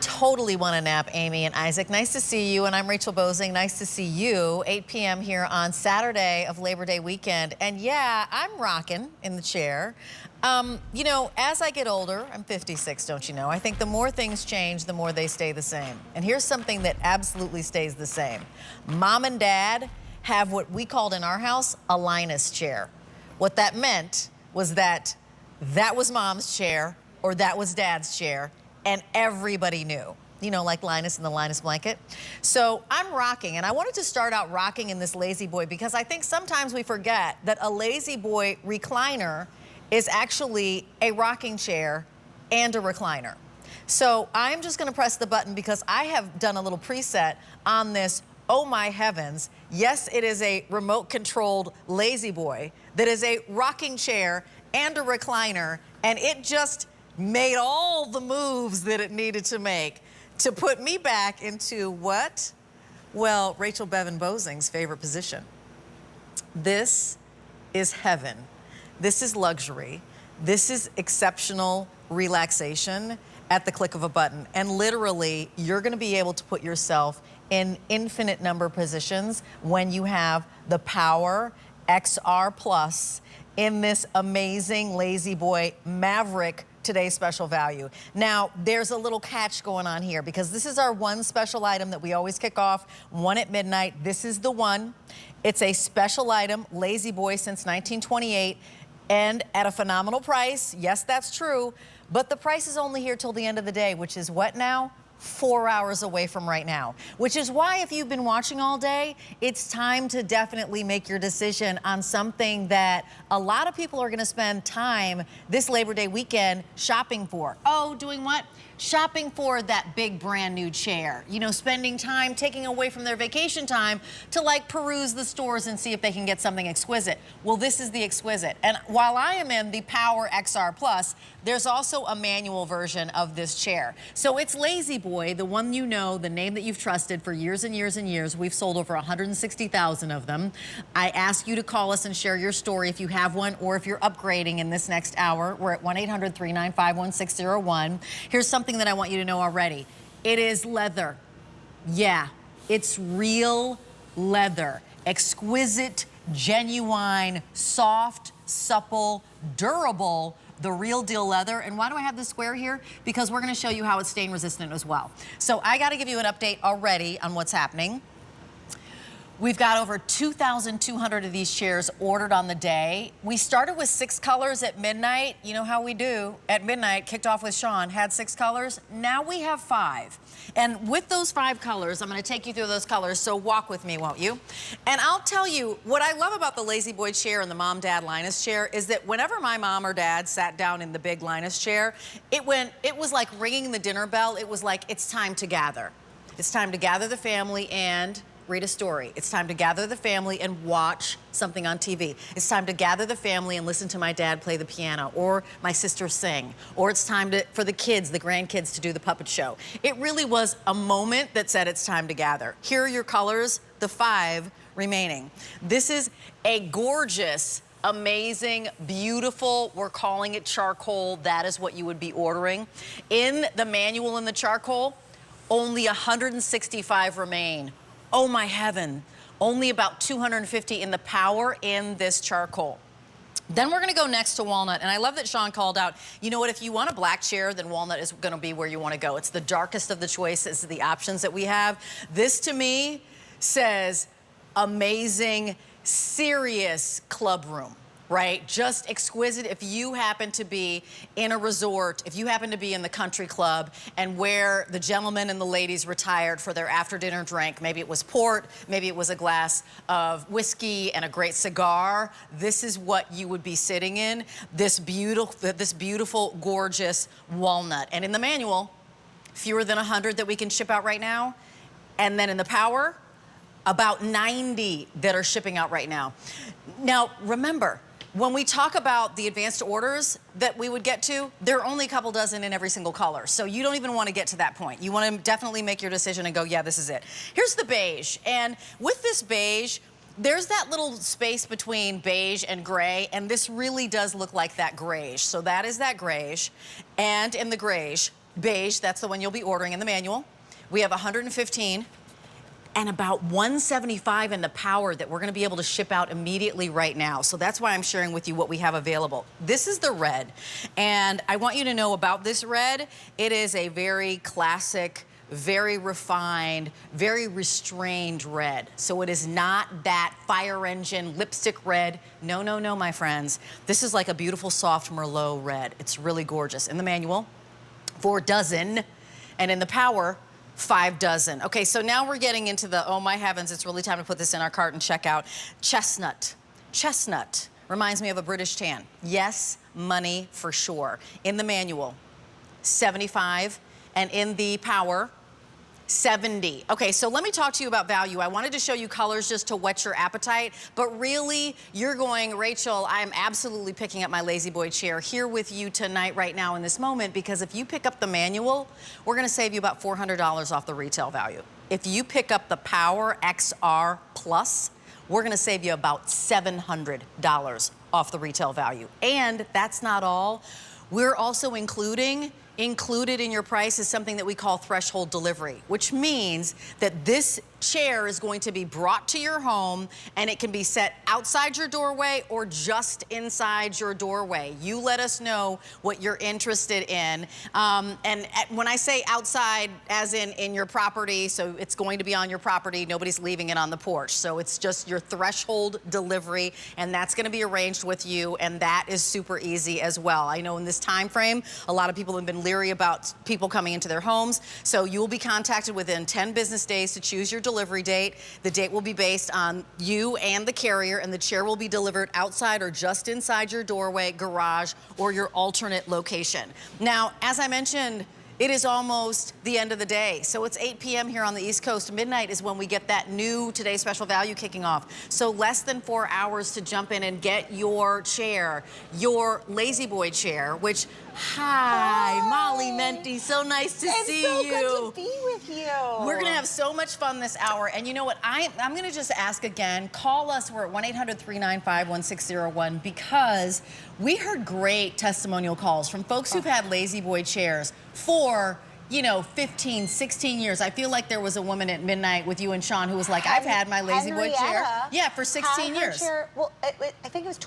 totally want to nap, Amy and Isaac. Nice to see you. And I'm Rachel Bosing. Nice to see you. 8 p.m. here on Saturday of Labor Day weekend. And yeah, I'm rocking in the chair. You know, as I get older, I'm 56, don't you know? I think the more things change, the more they stay the same. And here's something that absolutely stays the same. Mom and Dad have what we called in our house a Linus chair. What that meant was that was Mom's chair or that was Dad's chair, and everybody knew. You know, like Linus and the Linus blanket. So I'm rocking, and I wanted to start out rocking in this Lazy Boy because I think sometimes we forget that a Lazy Boy recliner is actually a rocking chair and a recliner. So I'm just gonna press the button because I have done a little preset on this. Oh my heavens. Yes, it is a remote controlled Lazy Boy that is a rocking chair and a recliner, and it just made all the moves that it needed to make to put me back into what? Well, Rachel Bevan Bosing's favorite position. This is heaven. This is luxury. This is exceptional relaxation at the click of a button. And literally, you're gonna be able to put yourself in infinite number of positions when you have the Power XR Plus in this amazing Lazy Boy Maverick today's special value. Now, there's a little catch going on here because this is our one special item that we always kick off, one at midnight. This is the one. It's a special item, Lazy Boy since 1928, and at a phenomenal price. Yes, that's true, but the price is only here till the end of the day, which is what now? 4 hours away from right now, which is why if you've been watching all day, it's time to definitely make your decision on something that a lot of people are gonna spend time this Labor Day weekend shopping for. Oh, doing what? Shopping for that big brand new chair. You know, spending time taking away from their vacation time to like peruse the stores and see if they can get something exquisite. Well, this is the exquisite. And while I am in the Power XR Plus, there's also a manual version of this chair. So it's Lazy Boy, the one you know, the name that you've trusted for years and years and years. We've sold over 160,000 of them. I ask you to call us and share your story if you have one or if you're upgrading in this next hour. We're at 1-800-395-1601. Here's something that I want you to know already. It is leather. Yeah, it's real leather. Exquisite, genuine, soft, supple, durable, the real deal leather. And why do I have this square here? Because we're gonna show you how it's stain resistant as well. So I gotta give you an update already on what's happening. We've got over 2,200 of these chairs ordered on the day. We started with 6 colors at midnight. You know how we do. At midnight, kicked off with Sean, had 6 colors. Now we have 5. And with those 5 colors, I'm gonna take you through those colors, so walk with me, won't you? And I'll tell you, what I love about the Lazy Boy chair and the Mom-Dad Linus chair is that whenever my mom or dad sat down in the big Linus chair, it was like ringing the dinner bell. It was like, it's time to gather. It's time to gather the family and read a story. It's time to gather the family and watch something on TV. It's time to gather the family and listen to my dad play the piano or my sister sing. Or it's time for the kids, the grandkids, to do the puppet show. It really was a moment that said it's time to gather. Here are your colors, the 5 remaining. This is a gorgeous, amazing, beautiful, we're calling it charcoal. That is what you would be ordering. In the manual in the charcoal, only 165 remain. Oh my heaven, only about 250 in the Power in this charcoal. Then we're gonna go next to Walnut, and I love that Sean called out, you know what, if you want a black chair, then Walnut is gonna be where you wanna go. It's the darkest of the choices, the options that we have. This to me says amazing, serious club room. Right? Just exquisite. If you happen to be in a resort, if you happen to be in the country club and where the gentlemen and the ladies retired for their after dinner drink, maybe it was port, maybe it was a glass of whiskey and a great cigar, this is what you would be sitting in, this beautiful, gorgeous Walnut. And in the manual, fewer than 100 that we can ship out right now. And then in the Power, about 90 that are shipping out right now. Now, remember, when we talk about the advanced orders that we would get to, there are only a couple dozen in every single color. So you don't even want to get to that point. You want to definitely make your decision and go, yeah, this is it. Here's the beige. And with this beige, there's that little space between beige and gray, and this really does look like that grayish. So that is that grayish. And in the grayish, Beige, that's the one you'll be ordering in the manual. We have 115 and about 175 in the power that we're gonna be able to ship out immediately right now. So that's why I'm sharing with you what we have available. This is the red, and I want you to know about this red. It is a very classic, very refined, very restrained red. So it is not that fire engine lipstick red. No, no, no, my friends. This is like a beautiful soft Merlot red. It's really gorgeous. In the manual, 4 dozen, and in the power, 5 dozen. Okay, so now we're getting into the, oh my heavens, it's really time to put this in our cart and check out. Chestnut. Chestnut reminds me of a British tan. Yes, money for sure. In the manual, 75, and in the power, 70. Okay, so let me talk to you about value. I wanted to show you colors just to whet your appetite, but really you're going, Rachel, I'm absolutely picking up my Lazy Boy chair here with you tonight, right now in this moment, because if you pick up the manual, we're gonna save you about $400 off the retail value. If you pick up the Power XR Plus, we're gonna save you about $700 off the retail value. And that's not all. We're also included in your price is something that we call threshold delivery, which means that this chair is going to be brought to your home and it can be set outside your doorway or just inside your doorway. You let us know what you're interested in. And when I say outside, as in your property, so it's going to be on your property, nobody's leaving it on the porch. So it's just your threshold delivery, and that's gonna be arranged with you, and that is super easy as well. I know in this time frame, a lot of people have been leery about people coming into their homes, so you will be contacted within 10 business days to choose your delivery date. The date will be based on you and the carrier, and the chair will be delivered outside or just inside your doorway, garage, or your alternate location. Now, as I mentioned, it is almost the end of the day. So it's 8 p.m. here on the East Coast. Midnight is when we get that new Today's Special Value kicking off. So less than 4 hours to jump in and get your chair, your Lazy Boy chair, which, hi, Molly Menti, so nice to see you. It's so good to be with you. We're gonna have so much fun this hour. And you know what, I'm gonna just ask again, call us, we're at 1-800-395-1601, because we heard great testimonial calls from folks who've had Lazy Boy chairs for, you know, 15, 16 years. I feel like there was a woman at midnight with you and Sean who was like, I've had my Lazy Boy chair. Yeah, for 16 years. Chair, well, I think it was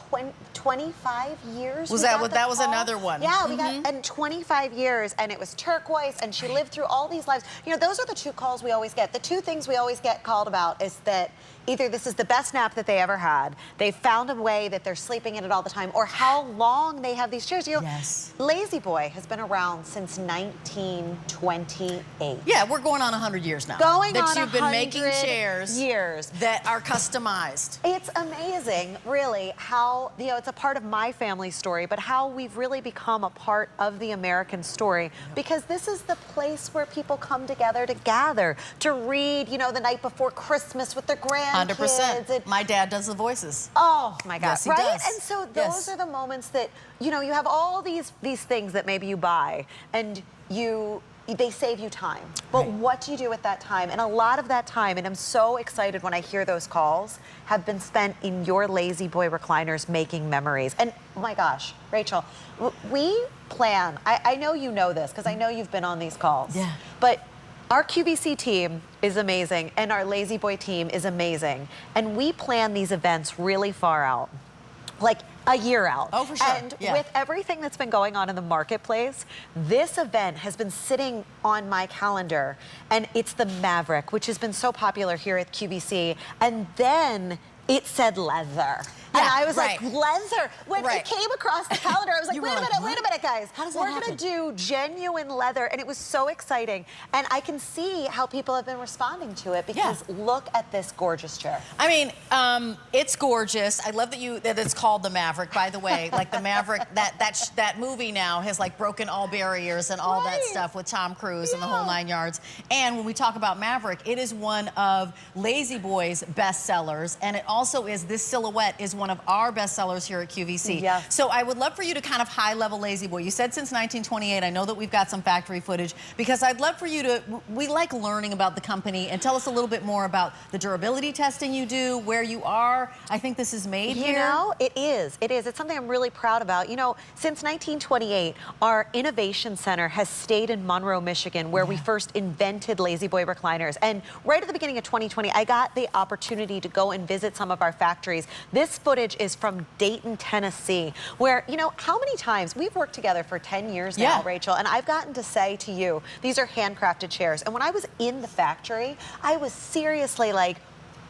25 years. Was that what, that was another one? Yeah, we got, and 25 years, and it was turquoise, and she lived through all these lives. You know, those are the 2 calls we always get. The 2 things we always get called about is that either this is the best nap that they ever had, they found a way that they're sleeping in it all the time, or how long they have these chairs. You know, yes. Lazy Boy has been around since 1928. Yeah, we're going on 100 years now. Going that on you've been making chairs years that are customized. It's amazing, really, how, you know, it's a part of my family story, but how we've really become a part of the American story, because this is the place where people come together to gather, to read, you know, the night before Christmas with their grandkids. 100%. My dad does the voices. Oh my God, yes, he right? does. And so those are the moments that, you know, you have all these things that maybe you buy, and they save you time. But what do you do with that time? And a lot of that time, and I'm so excited when I hear those calls, have been spent in your Lazy Boy recliners making memories. And oh my gosh, Rachel, we plan, I know you know this, because I know you've been on these calls. Yeah. But our QVC team is amazing, and our Lazy Boy team is amazing. And we plan these events really far out, like a year out. Oh, for sure. And with everything that's been going on in the marketplace, this event has been sitting on my calendar, and it's the Maverick, which has been so popular here at QVC. And then it said leather. And I was like, leather. When it came across the calendar, I was like, wait a minute, guys. How does that We're gonna do genuine leather. And it was so exciting. And I can see how people have been responding to it, because look at this gorgeous chair. I mean, it's gorgeous. I love that it's called the Maverick, by the way. Like the Maverick, that movie now has like broken all barriers and all that stuff with Tom Cruise and the whole 9 yards. And when we talk about Maverick, it is one of Lazy Boy's best sellers. And it also is, this silhouette is one of our bestsellers here at QVC. Yes. So I would love for you to kind of high-level Lazy Boy. You said since 1928. I know that we've got some factory footage, because I'd love for you to, we like learning about the company, and tell us a little bit more about the durability testing you do, where you are. I think this is made here. You know, it is. It is. It's something I'm really proud about. You know, since 1928, our innovation center has stayed in Monroe, Michigan, where we first invented Lazy Boy recliners. And right at the beginning of 2020, I got the opportunity to go and visit some of our factories. This footage is from Dayton, Tennessee, where, you know, how many times we've worked together for 10 years now, Rachel, and I've gotten to say to you, these are handcrafted chairs. And when I was in the factory, I was seriously like,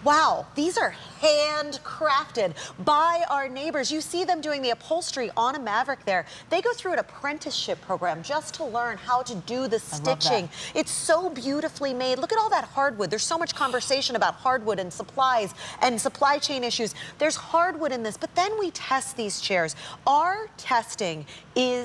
wow, these are handcrafted by our neighbors. You see them doing the upholstery on a Maverick there. They go through an apprenticeship program just to learn how to do the stitching. It's so beautifully made. Look at all that hardwood. There's so much conversation about hardwood and supplies and supply chain issues. There's hardwood in this, but then we test these chairs. Our testing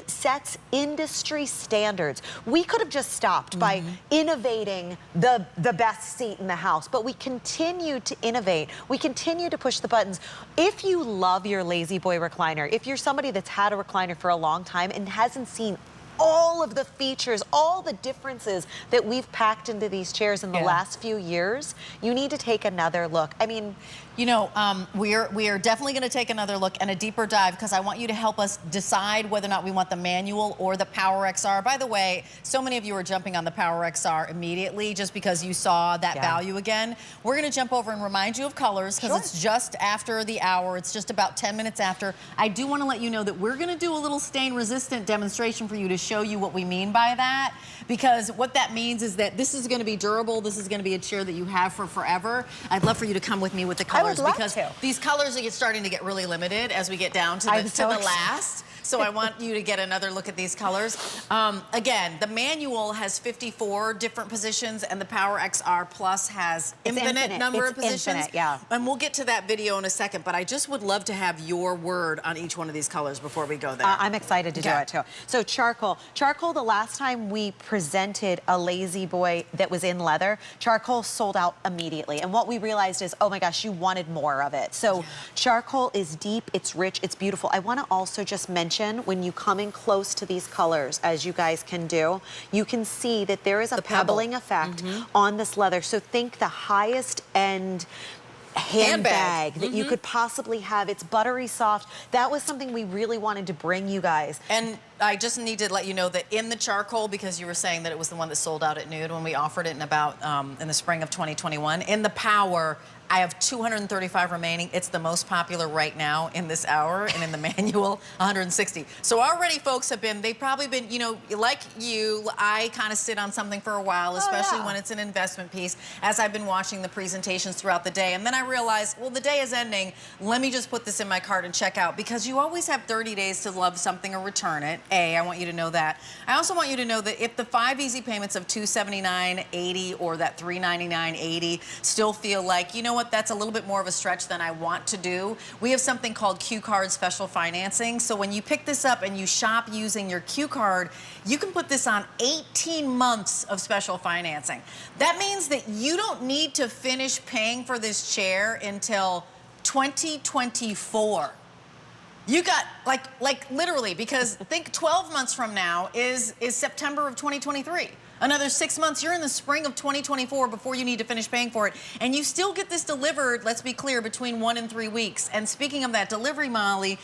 sets industry standards. We could have just stopped by innovating the best seat in the house, but we continue to innovate. We continue to push the buttons. If you love your Lazy Boy recliner, if you're somebody that's had a recliner for a long time and hasn't seen all of the features, all the differences that we've packed into these chairs in the last few years, you need to take another look. I mean, you know, we are definitely going to take another look and a deeper dive, because I want you to help us decide whether or not we want the manual or the Power XR. By the way, so many of you are jumping on the Power XR immediately just because you saw that value again. We're going to jump over and remind you of colors, because it's just after the hour. It's just about 10 minutes after. I do want to let you know that we're going to do a little stain-resistant demonstration for you to show you what we mean by that, because what that means is that this is going to be durable. This is going to be a chair that you have for forever. I'd love for you to come with me with the colors, because these colors are starting to get really limited as we get down to the last. So I want you to get another look at these colors. Again, the manual has 54 different positions, and the Power XR Plus has infinite number of positions. And we'll get to that video in a second, but I just would love to have your word on each one of these colors before we go there. I'm excited to do it too. So charcoal. Charcoal, the last time we presented a Lazy Boy that was in leather, charcoal sold out immediately. And what we realized is, oh my gosh, you wanted more of it. So charcoal is deep, it's rich, it's beautiful. I want to also just mention, when you come in close to these colors, as you guys can do, you can see that there is a pebbling effect on this leather. So think the highest end handbag that you could possibly have. It's buttery soft. That was something we really wanted to bring you guys. And I just need to let you know that in the charcoal, because you were saying that it was the one that sold out at Nude when we offered it in the spring of 2021, in the Power, I have 235 remaining. It's the most popular right now in this hour, and in the manual, 160. So already folks have been, they've probably been, you know, like you, I kind of sit on something for a while, especially when it's an investment piece, as I've been watching the presentations throughout the day. And then I realized, well, the day is ending. Let me just put this in my cart and check out, because you always have 30 days to love something or return it. I want you to know that. I also want you to know that if the 5 easy payments of $279.80 or that $399.80 still feel like, you know what, that's a little bit more of a stretch than I want to do, we have something called Q Card Special Financing. So when you pick this up and you shop using your Q Card, you can put this on 18 months of special financing. That means that you don't need to finish paying for this chair until 2024. You got, like literally, because think 12 months from now is September of 2023. Another 6 months, you're in the spring of 2024 before you need to finish paying for it. And you still get this delivered, let's be clear, between 1 and 3 weeks. And speaking of that delivery, Molly,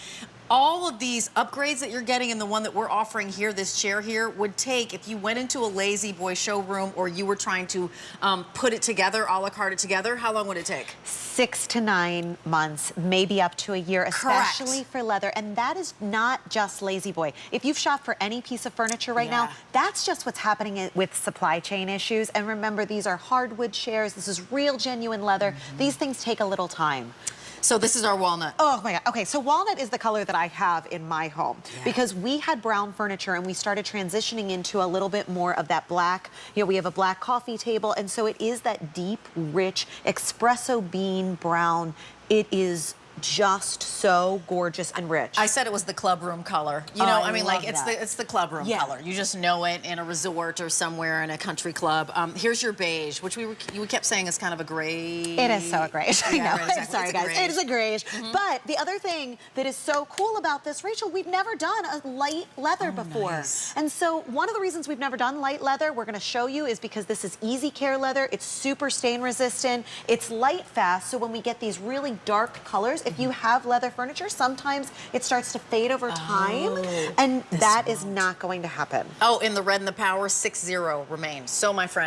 all of these upgrades that you're getting in the one that we're offering here, this chair here, would take, if you went into a Lazy Boy showroom or you were trying to put it together, a la carte it together, how long would it take? 6 to 9 months, maybe up to a year, especially for leather. And that is not just Lazy Boy. If you've shopped for any piece of furniture right now, that's just what's happening with supply chain issues. And remember, these are hardwood chairs. This is real, genuine leather. These things take a little time. So this is our walnut. Oh my God. Okay, so walnut is the color that I have in my home because we had brown furniture and we started transitioning into a little bit more of that black. You know, we have a black coffee table, and so it is that deep, rich espresso bean brown. It is just so gorgeous and rich. I said it was the club room color. You know, I I mean, like love that. it's the club room Yeah. color. You just know it in a resort or somewhere in a country club. Here's your beige, which we kept saying is kind of a gray. It is so a grayish. I know. Yeah, right, I'm exactly. sorry, It's a guys. grayish. It is a grayish. But the other thing that is so cool about this, Rachel, we've never done a light leather before. Nice. And so one of the reasons we've never done light leather, we're going to show you, is because this is easy care leather. It's super stain resistant. It's light fast. So when we get these really dark colors, if you have leather furniture, sometimes it starts to fade over time. And that is not going to happen. Oh, in the red and the power, 6-0 remains. So, my friends.